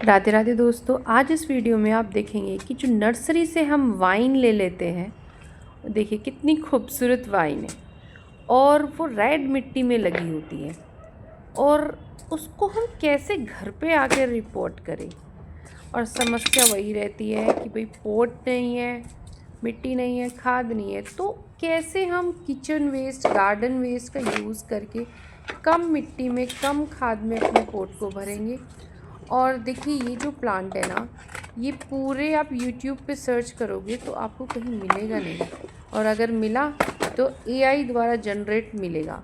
राधे राधे दोस्तों, आज इस वीडियो में आप देखेंगे कि जो नर्सरी से हम वाइन ले लेते हैं, देखिए कितनी खूबसूरत वाइन है और वो रेड मिट्टी में लगी होती है और उसको हम कैसे घर पे आकर रिपोर्ट करें। और समस्या वही रहती है कि भाई पोट नहीं है, मिट्टी नहीं है, खाद नहीं है, तो कैसे हम किचन वेस्ट, गार्डन वेस्ट का यूज़ करके कम मिट्टी में, कम खाद में अपने पोट को भरेंगे। और देखिए ये जो प्लांट है ना, ये पूरे आप YouTube पे सर्च करोगे तो आपको कहीं मिलेगा नहीं, और अगर मिला तो AI द्वारा जनरेट मिलेगा।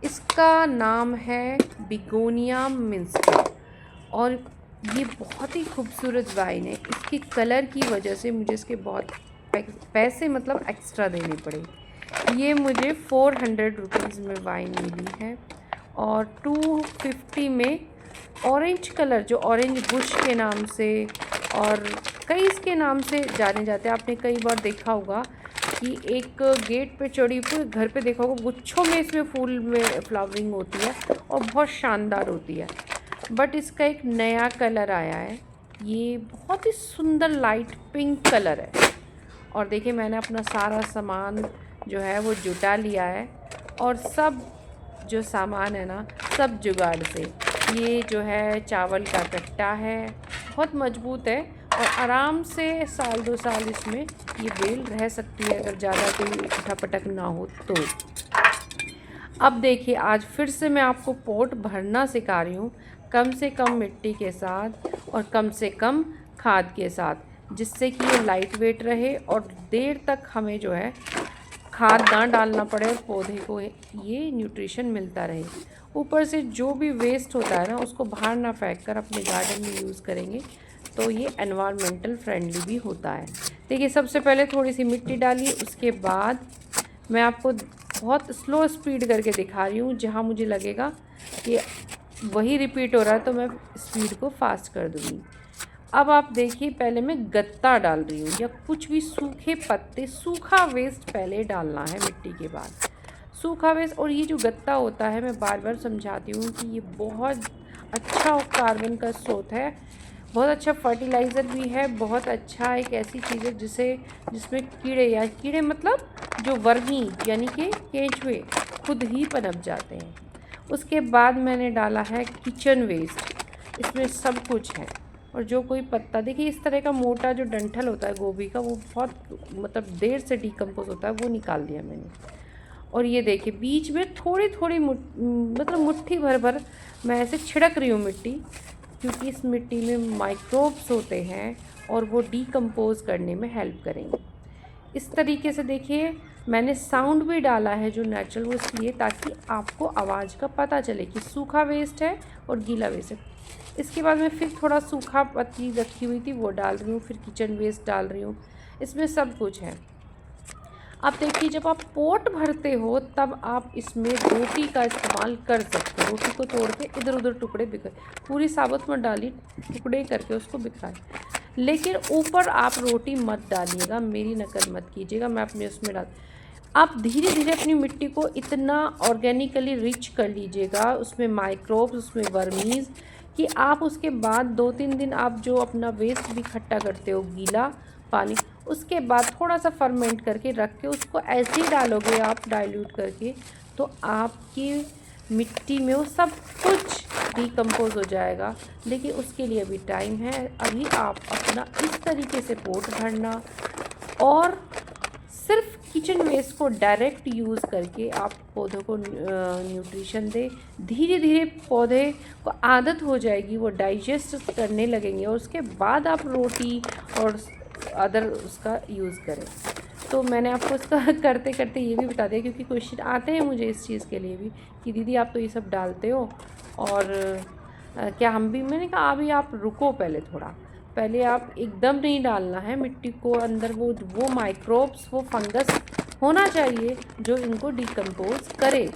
इसका नाम है बिगोनिया मिन्स्टर और ये बहुत ही खूबसूरत वाइन है। इसके कलर की वजह से मुझे इसके बहुत पैसे मतलब एक्स्ट्रा देने पड़े। ये मुझे 400 रुपीज़ में वाइन मिली है और 250 में ऑरेंज कलर, जो ऑरेंज बुश के नाम से और कई इसके नाम से जाने जाते हैं। आपने कई बार देखा होगा कि एक गेट पे चढ़ी हुई, घर पे देखा होगा गुच्छों में इसमें फूल में फ्लावरिंग होती है और बहुत शानदार होती है। बट इसका एक नया कलर आया है, ये बहुत ही सुंदर लाइट पिंक कलर है। और देखिए मैंने अपना सारा सामान जो है वो जुटा लिया है और सब जो सामान है ना, सब जुगाड़ से। ये जो है चावल का कट्टा है, बहुत मजबूत है और आराम से 1-2 साल इसमें ये बेल रह सकती है अगर ज़्यादा कोई उठा-पटक ना हो तो। अब देखिए आज फिर से मैं आपको पोट भरना सिखा रही हूँ, कम से कम मिट्टी के साथ और कम से कम खाद के साथ, जिससे कि ये लाइट वेट रहे और देर तक हमें जो है खाद ना डालना पड़े और पौधे को ये न्यूट्रिशन मिलता रहे। ऊपर से जो भी वेस्ट होता है ना, उसको बाहर ना फेंक कर अपने गार्डन में यूज़ करेंगे तो ये एनवायरमेंटल फ्रेंडली भी होता है। देखिए सबसे पहले थोड़ी सी मिट्टी डालिए, उसके बाद मैं आपको बहुत स्लो स्पीड करके दिखा रही हूँ। जहाँ मुझे लगेगा कि वही रिपीट हो रहा है तो मैं स्पीड को फास्ट कर दूँगी। अब आप देखिए पहले मैं गत्ता डाल रही हूँ, या कुछ भी सूखे पत्ते, सूखा वेस्ट पहले डालना है मिट्टी के बाद, सूखा वेस्ट। और ये जो गत्ता होता है, मैं बार बार समझाती हूँ कि ये बहुत अच्छा कार्बन का स्रोत है, बहुत अच्छा फर्टिलाइज़र भी है, बहुत अच्छा एक ऐसी चीज़ है जिसमें कीड़े, या कीड़े मतलब जो वर्मी यानी कि केंचुए खुद ही पनप जाते हैं। उसके बाद मैंने डाला है किचन वेस्ट, इसमें सब कुछ है। और जो कोई पत्ता, देखिए इस तरह का मोटा जो डंठल होता है गोभी का, वो बहुत मतलब देर से डिकम्पोज होता है, वो निकाल दिया मैंने। और ये देखिए बीच में थोड़ी थोड़ी मतलब मुट्ठी भर मैं ऐसे छिड़क रही हूँ मिट्टी, क्योंकि इस मिट्टी में माइक्रोब्स होते हैं और वो डिकम्पोज करने में हेल्प करेंगे। इस तरीके से देखिए मैंने साउंड भी डाला है जो नेचुरल, वो इसलिए ताकि आपको आवाज़ का पता चले कि सूखा वेस्ट है और गीला वेस्ट है। इसके बाद मैं फिर थोड़ा सूखा पत्ती रखी हुई थी वो डाल रही हूँ, फिर किचन वेस्ट डाल रही हूँ, इसमें सब कुछ है। अब देखिए जब आप पोट भरते हो तब आप इसमें रोटी का इस्तेमाल कर सकते हो। रोटी को तोड़ के इधर उधर टुकड़े बिखर, पूरी साबुत मत डालिए, टुकड़े करके उसको बिखराएं। लेकिन ऊपर आप रोटी मत डालिएगा, मेरी नकल मत कीजिएगा, मैं अपने उसमें डाल। आप धीरे धीरे अपनी मिट्टी को इतना ऑर्गेनिकली रिच कर लीजिएगा, उसमें माइक्रोब्स, उसमें वर्मीज़, कि आप उसके बाद 2-3 दिन आप जो अपना वेस्ट भी इकट्ठा करते हो, गीला पानी, उसके बाद थोड़ा सा फर्मेंट करके रख के उसको ऐसे ही डालोगे आप डाइल्यूट करके, तो आपकी मिट्टी में वो सब कुछ डिकम्पोज हो जाएगा। लेकिन उसके लिए अभी टाइम है। अभी आप अपना इस तरीके से पोट भरना और सिर्फ किचन वेस्ट को डायरेक्ट यूज़ करके आप पौधों को न्यूट्रिशन दें। धीरे धीरे पौधे को आदत हो जाएगी, वो डाइजेस्ट करने लगेंगे और उसके बाद आप रोटी और अदर उसका यूज़ करें। तो मैंने आपको इसका करते करते ये भी बता दिया, क्योंकि क्वेश्चन आते हैं मुझे इस चीज़ के लिए भी कि दीदी आप तो ये सब डालते हो और क्या हम भी। मैंने कहा अभी आप रुको, पहले आप एकदम नहीं डालना है मिट्टी को अंदर, वो माइक्रोब्स, वो फंगस होना चाहिए जो इनको डिकम्पोज करे।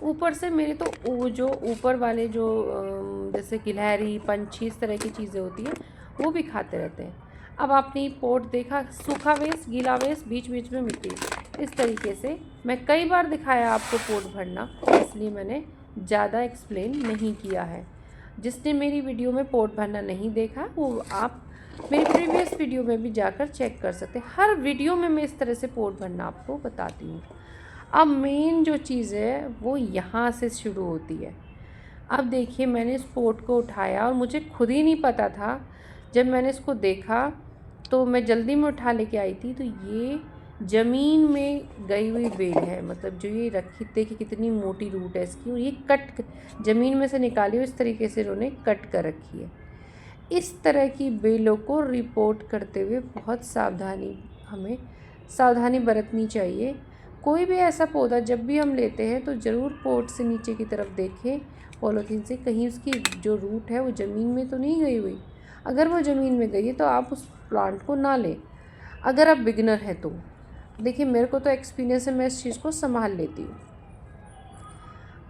ऊपर से मेरे तो वो जो ऊपर वाले जो जैसे गिलहरी, पंछी, इस तरह की चीज़ें होती हैं वो भी खाते रहते हैं। अब आपने पोट देखा, सूखा वेस्ट, गीला वेस्ट, बीच बीच में मिट्टी, इस तरीके से मैं कई बार दिखाया आपको पोट भरना, इसलिए मैंने ज़्यादा एक्सप्लेन नहीं किया है। जिसने मेरी वीडियो में पोट भरना नहीं देखा वो आप मेरी प्रीवियस वीडियो में भी जाकर चेक कर सकते हैं। हर वीडियो में मैं इस तरह से पोट भरना आपको बताती हूँ। अब मेन जो चीज़ है वो यहाँ से शुरू होती है। अब देखिए मैंने इस पोट को उठाया और मुझे खुद ही नहीं पता था, जब मैंने इसको देखा तो मैं जल्दी में उठा लेके आई थी, तो ये ज़मीन में गई हुई बेल है। मतलब जो ये रखी, देखिए कितनी मोटी रूट है इसकी, और ये कट ज़मीन में से निकाली हुई इस तरीके से इन्होंने कट कर रखी है। इस तरह की बेलों को रिपोर्ट करते हुए बहुत हमें सावधानी बरतनी चाहिए। कोई भी ऐसा पौधा जब भी हम लेते हैं तो ज़रूर पोट से नीचे की तरफ देखें पॉलीथीन से, कहीं उसकी जो रूट है वो ज़मीन में तो नहीं गई हुई। अगर वो ज़मीन में गई है तो आप उस प्लांट को ना लें, अगर आप बिगनर हैं तो। देखिए मेरे को तो एक्सपीरियंस है, मैं इस चीज़ को संभाल लेती हूँ।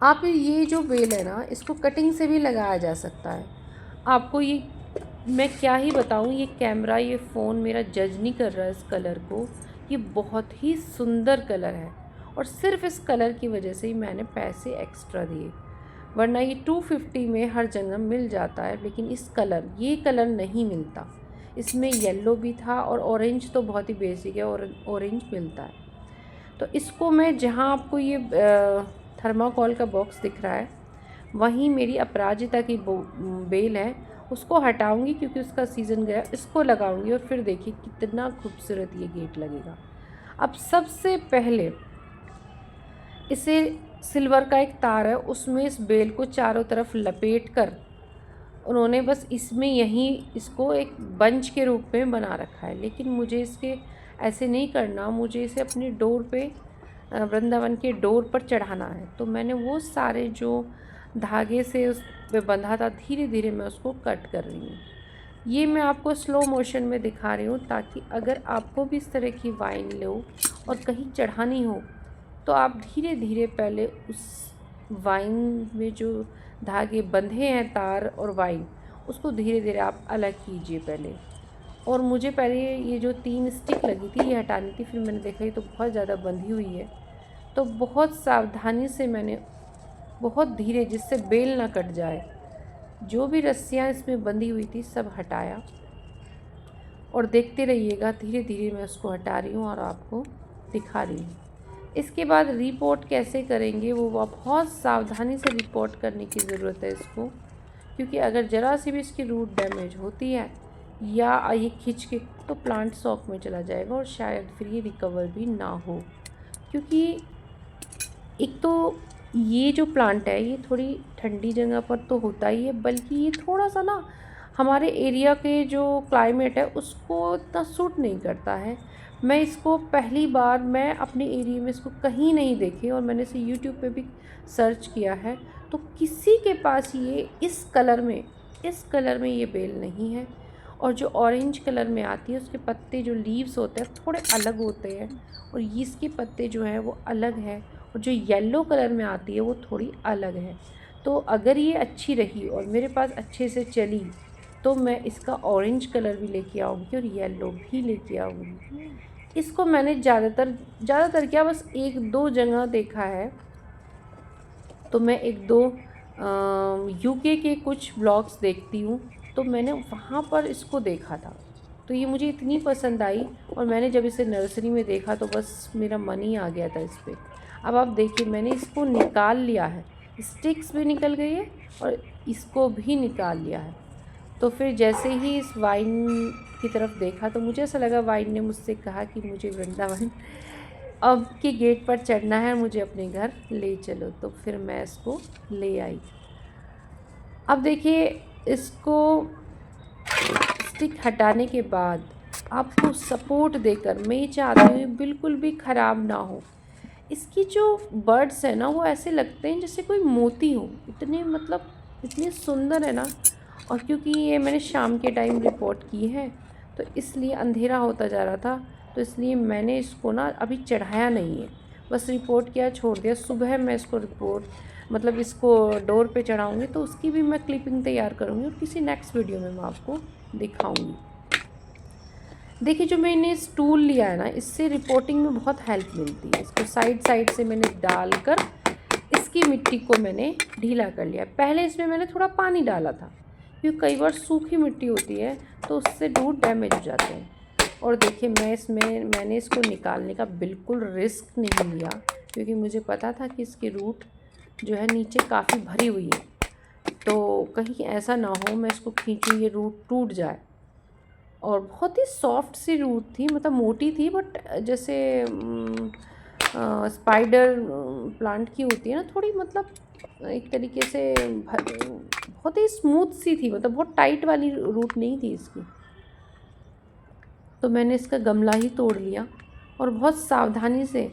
आप ये जो बेल है ना, इसको कटिंग से भी लगाया जा सकता है। आपको ये मैं क्या ही बताऊँ, ये कैमरा, ये फ़ोन मेरा जज नहीं कर रहा है इस कलर को। ये बहुत ही सुंदर कलर है और सिर्फ इस कलर की वजह से ही मैंने पैसे एक्स्ट्रा दिए, वरना ये 250 में हर जगह मिल जाता है, लेकिन ये कलर नहीं मिलता। इसमें येलो भी था और ऑरेंज तो बहुत ही बेसिक है, और ऑरेंज मिलता है। तो इसको मैं, जहाँ आपको ये थर्माकोल का बॉक्स दिख रहा है, वहीं मेरी अपराजिता की बेल है, उसको हटाऊंगी क्योंकि उसका सीज़न गया। इसको लगाऊंगी और फिर देखिए कितना खूबसूरत ये गेट लगेगा। अब सबसे पहले इसे सिल्वर का एक तार है, उसमें इस बेल को चारों तरफ लपेट कर उन्होंने बस इसमें यहीं इसको एक बंच के रूप में बना रखा है। लेकिन मुझे इसके ऐसे नहीं करना, मुझे इसे अपनी डोर पे, वृंदावन के डोर पर चढ़ाना है। तो मैंने वो सारे जो धागे से उस पे बंधा था, धीरे धीरे मैं उसको कट कर रही हूँ। ये मैं आपको स्लो मोशन में दिखा रही हूँ ताकि अगर आपको भी इस तरह की वाइन लो और कहीं चढ़ानी हो तो आप धीरे धीरे पहले उस वाइन में जो धागे बंधे हैं, तार और वाइन, उसको धीरे धीरे आप अलग कीजिए पहले। और मुझे पहले ये जो 3 स्टिक लगी थी ये हटानी थी, फिर मैंने देखा ये तो बहुत ज़्यादा बंधी हुई है, तो बहुत सावधानी से मैंने बहुत धीरे, जिससे बेल ना कट जाए, जो भी रस्सियाँ इसमें बंधी हुई थी सब हटाया। और देखते रहिएगा, धीरे धीरे मैं उसको हटा रही हूँ और आपको दिखा रही हूँ। इसके बाद रिपोर्ट कैसे करेंगे वो बहुत सावधानी से रिपोर्ट करने की ज़रूरत है इसको, क्योंकि अगर ज़रा सी भी इसकी रूट डैमेज होती है या ये खिंच के, तो प्लांट शॉक में चला जाएगा और शायद फिर ये रिकवर भी ना हो। क्योंकि एक तो ये जो प्लांट है ये थोड़ी ठंडी जगह पर तो होता ही है, बल्कि ये थोड़ा सा ना हमारे एरिया के जो क्लाइमेट है उसको इतना सूट नहीं करता है। मैं इसको पहली बार, मैं अपने एरिया में इसको कहीं नहीं देखी और मैंने इसे यूट्यूब पे भी सर्च किया है, तो किसी के पास ये इस कलर में ये बेल नहीं है। और जो ऑरेंज कलर में आती है उसके पत्ते, जो लीव्स होते हैं थोड़े अलग होते हैं, और इसके पत्ते जो हैं वो अलग है, और जो येलो कलर में आती है वो थोड़ी अलग है। तो अगर ये अच्छी रही और मेरे पास अच्छे से चली तो मैं इसका ऑरेंज कलर भी लेके आऊँगी और येलो भी लेके आऊँगी। इसको मैंने ज़्यादातर क्या, बस 1-2 जगह देखा है। तो मैं 1-2 यूके के कुछ ब्लॉग्स देखती हूँ, तो मैंने वहाँ पर इसको देखा था, तो ये मुझे इतनी पसंद आई और मैंने जब इसे नर्सरी में देखा तो बस मेरा मन ही आ गया था इस पर। अब आप देखिए मैंने इसको निकाल लिया है, स्टिक्स भी निकल गई है और इसको भी निकाल लिया है। तो फिर जैसे ही इस वाइन की तरफ देखा तो मुझे ऐसा लगा, वाइन ने मुझसे कहा कि मुझे वृंदावन अब के गेट पर चढ़ना है, मुझे अपने घर ले चलो। तो फिर मैं इसको ले आई। अब देखिए इसको स्टिक हटाने के बाद आपको सपोर्ट देकर, मैं ये चाहती हूँ बिल्कुल भी ख़राब ना हो। इसकी जो बर्ड्स है ना वो ऐसे लगते हैं जैसे कोई मोती हो, इतने सुंदर है ना। और क्योंकि ये मैंने शाम के टाइम रिपोर्ट की है तो इसलिए अंधेरा होता जा रहा था, तो इसलिए मैंने इसको ना अभी चढ़ाया नहीं है, बस रिपोर्ट किया, छोड़ दिया। सुबह मैं इसको इसको डोर पे चढ़ाऊँगी, तो उसकी भी मैं क्लिपिंग तैयार करूँगी और किसी नेक्स्ट वीडियो में मैं आपको दिखाऊँगी। देखिए जो मैंने स्टूल लिया है ना, इससे रिपोर्टिंग में बहुत हेल्प मिलती है। इसको साइड से मैंने डालकर इसकी मिट्टी को मैंने ढीला कर लिया। पहले इसमें मैंने थोड़ा पानी डाला था, क्योंकि कई बार सूखी मिट्टी होती है तो उससे रूट डैमेज हो जाते हैं। और देखिए मैंने इसको निकालने का बिल्कुल रिस्क नहीं लिया, क्योंकि मुझे पता था कि इसकी रूट जो है नीचे काफ़ी भरी हुई है, तो कहीं ऐसा ना हो मैं इसको खींचूँ ये रूट टूट जाए। और बहुत ही सॉफ्ट सी रूट थी, मतलब मोटी थी, बट जैसे स्पाइडर प्लांट की होती है ना थोड़ी, मतलब एक तरीके से बहुत ही स्मूथ सी थी, मतलब बहुत टाइट वाली रूट नहीं थी इसकी। तो मैंने इसका गमला ही तोड़ लिया और बहुत सावधानी से,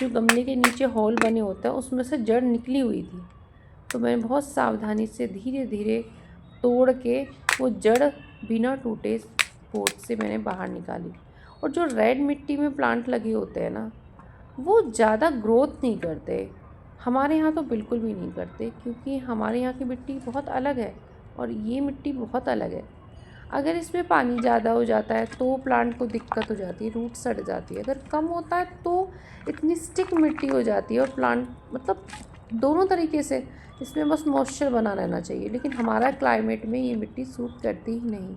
जो गमले के नीचे होल बने होते हैं उसमें से जड़ निकली हुई थी, तो मैंने बहुत सावधानी से धीरे धीरे तोड़ के वो जड़ बिना टूटे पोट से मैंने बाहर निकाली। और जो रेड मिट्टी में प्लांट लगे होते हैं ना, वो ज़्यादा ग्रोथ नहीं करते, हमारे यहाँ तो बिल्कुल भी नहीं करते, क्योंकि हमारे यहाँ की मिट्टी बहुत अलग है और ये मिट्टी बहुत अलग है। अगर इसमें पानी ज़्यादा हो जाता है तो प्लांट को दिक्कत हो जाती है, रूट सड़ जाती है। अगर कम होता है तो इतनी स्टिक मिट्टी हो जाती है और प्लांट, मतलब दोनों तरीके से इसमें बस मॉइस्चर बना रहना चाहिए। लेकिन हमारा क्लाइमेट में ये मिट्टी सूट करती ही नहीं,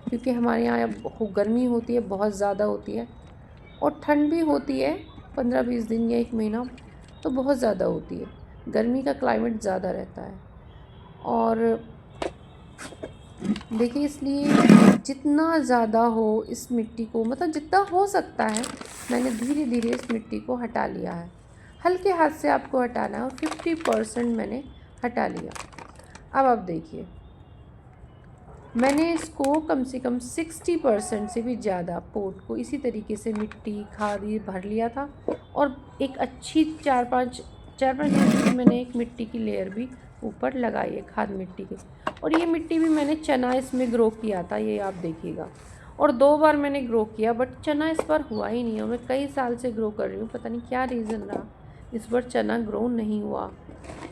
क्योंकि हमारे यहाँ गर्मी होती है, बहुत ज़्यादा होती है, और ठंड भी होती है 15-20 दिन या 1 महीना, तो बहुत ज़्यादा होती है। गर्मी का क्लाइमेट ज़्यादा रहता है। और देखिए, इसलिए जितना ज़्यादा हो इस मिट्टी को, मतलब जितना हो सकता है, मैंने धीरे धीरे इस मिट्टी को हटा लिया है। हल्के हाथ से आपको हटाना है और 50% मैंने हटा लिया। अब आप देखिए, मैंने इसको कम से कम 60% से भी ज़्यादा पोट को इसी तरीके से मिट्टी खाद ये भर लिया था। और एक अच्छी 4-5 इंच की मैंने एक मिट्टी की लेयर भी ऊपर लगाई है, खाद मिट्टी की। और ये मिट्टी भी मैंने चना इसमें ग्रो किया था, ये आप देखिएगा। और 2 बार मैंने ग्रो किया, बट चना इस बार हुआ ही नहीं है। मैं कई साल से ग्रो कर रही हूँ, पता नहीं क्या रीज़न रहा, इस बार चना ग्रो नहीं हुआ।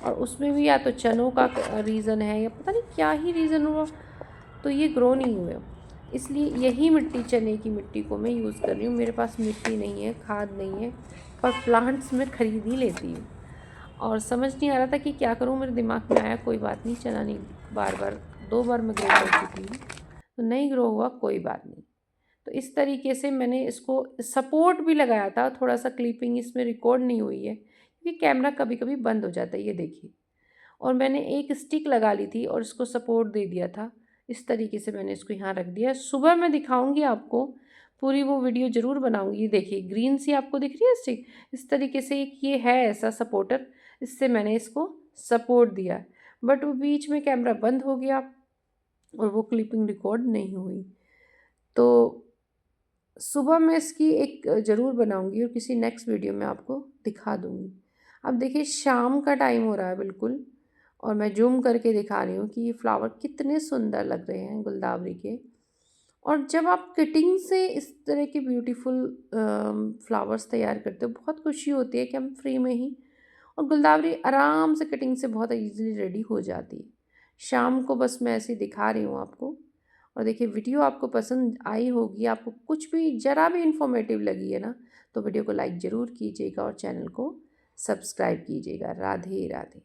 और उसमें भी या तो चनों का रीज़न है या पता नहीं क्या ही रीज़न हुआ, तो ये ग्रो नहीं हुए। इसलिए यही मिट्टी, चने की मिट्टी को मैं यूज़ कर रही हूँ। मेरे पास मिट्टी नहीं है, खाद नहीं है, पर प्लांट्स मैं ख़रीद ही लेती हूँ। और समझ नहीं आ रहा था कि क्या करूँ, मेरे दिमाग में आया कोई बात नहीं, चना नहीं, बार बार 2 बार मैं ग्रो कर चुकी हूँ, तो नहीं ग्रो हुआ, कोई बात नहीं। तो इस तरीके से मैंने इसको सपोर्ट भी लगाया था, थोड़ा सा क्लिपिंग इसमें रिकॉर्ड नहीं हुई है, क्योंकि कैमरा कभी कभी बंद हो जाता है, ये देखिए। और मैंने एक स्टिक लगा ली थी और इसको सपोर्ट दे दिया था। इस तरीके से मैंने इसको यहाँ रख दिया। सुबह मैं दिखाऊंगी आपको, पूरी वो वीडियो ज़रूर बनाऊंगी। ये देखिए, ग्रीन सी आपको दिख रही है स्टिक, इस तरीके से एक ये है ऐसा सपोर्टर, इससे मैंने इसको सपोर्ट दिया। बट वो बीच में कैमरा बंद हो गया और वो क्लिपिंग रिकॉर्ड नहीं हुई। तो सुबह मैं इसकी एक ज़रूर बनाऊंगी और किसी नेक्स्ट वीडियो में आपको दिखा दूंगी। अब देखिए, शाम का टाइम हो रहा है बिल्कुल, और मैं जूम करके दिखा रही हूँ कि ये फ्लावर कितने सुंदर लग रहे हैं गुलदावरी के। और जब आप कटिंग से इस तरह के ब्यूटीफुल फ्लावर्स तैयार करते हो, बहुत खुशी होती है कि हम फ्री में ही, और गुलदावरी आराम से कटिंग से बहुत इजीली रेडी हो जाती है। शाम को बस मैं ऐसे दिखा रही हूँ आपको। और देखिए, वीडियो आपको पसंद आई होगी, आपको कुछ भी ज़रा भी इन्फॉर्मेटिव लगी है ना, तो वीडियो को लाइक ज़रूर कीजिएगा और चैनल को सब्सक्राइब कीजिएगा। राधे राधे।